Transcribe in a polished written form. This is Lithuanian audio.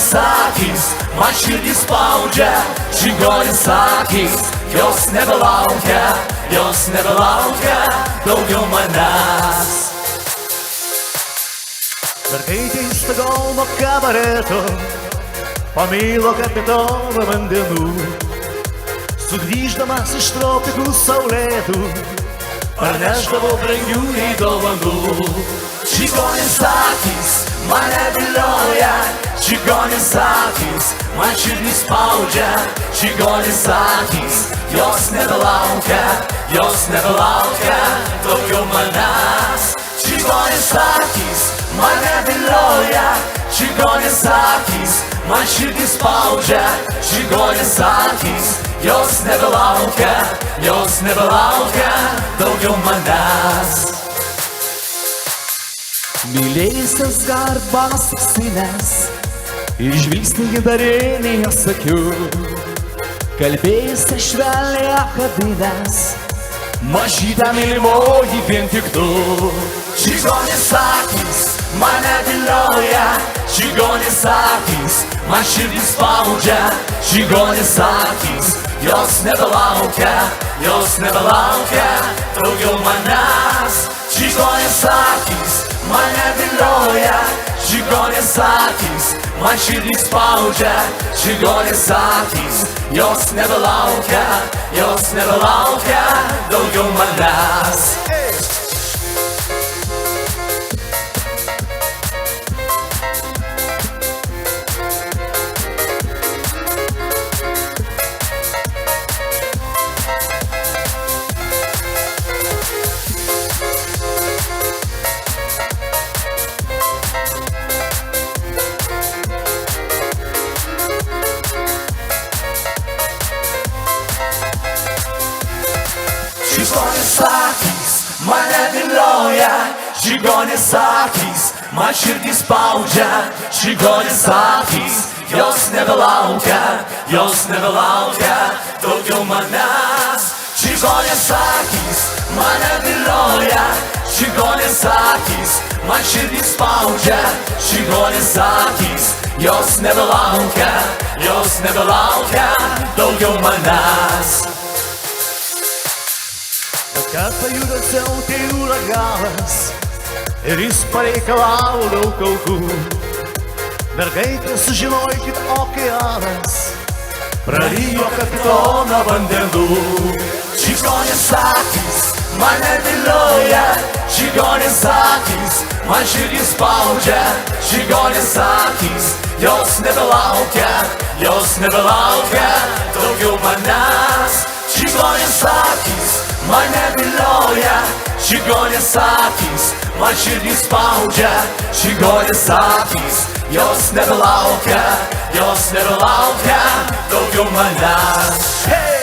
Čigonės akys, man širdį spaudžia. Čigonės akys, jos nebelaukia daugiau manęs. Mergaitė iš Stokholmo kabareto pamilo kapitoną vandenų. Sugrįždamas iš tropikų saulėtų Parnešdavo brangių į dovanų. Čigonės akys mane vilioja. Čigonės akys man širdį spaudžia. Čigonės akys, jos nebelaukia daugiau manęs. Čigonės akys mane vilioja. Čigonės akys man širdį spaudžia. Čigonės akys, jos nebelaukia daugiau manęs. Mylėjusios garbas tiksinės ir žvilgsnį gintarinį sakiau, kalbėjusią švelniai apkabinęs, Mažytė mylimoji vien tik tu. Čigonės akys mane vilioja. Čigonės akys man širdį spaudžia. Čigonės akys, jos nebelaukia daugiau manęs. Čigonės akys mane vilioja. Čigonės akys man širdį spaudžia. Čigonės akys, jos nebelaukia daugiau manęs. Čigonės akys mane vilioja. Čigonės akys man širdį spaudžia. Čigonės akys, jos nebelaukia daugiau manęs. Čigonės akys mane vilioja. Čigonės akys man širdį spaudžia. Čigonės akys, jos nebelaukia daugiau manęs. Kartą juda siautė uraganas ir jis pareikalavo daug aukų. Mergaitė sužinojo, kad okeanas prarijo kapitoną vandenų. Čigonės akys mane vilioja. Čigonės akys man širdį spaudžia. Čigonės akys, jos nebelaukia daugiau manęs. Čigonės akys mane vilioja. Čigonės akys man širdį spaudžia. Čigonės akys, jos nebelaukia daugiau manęs. Hey!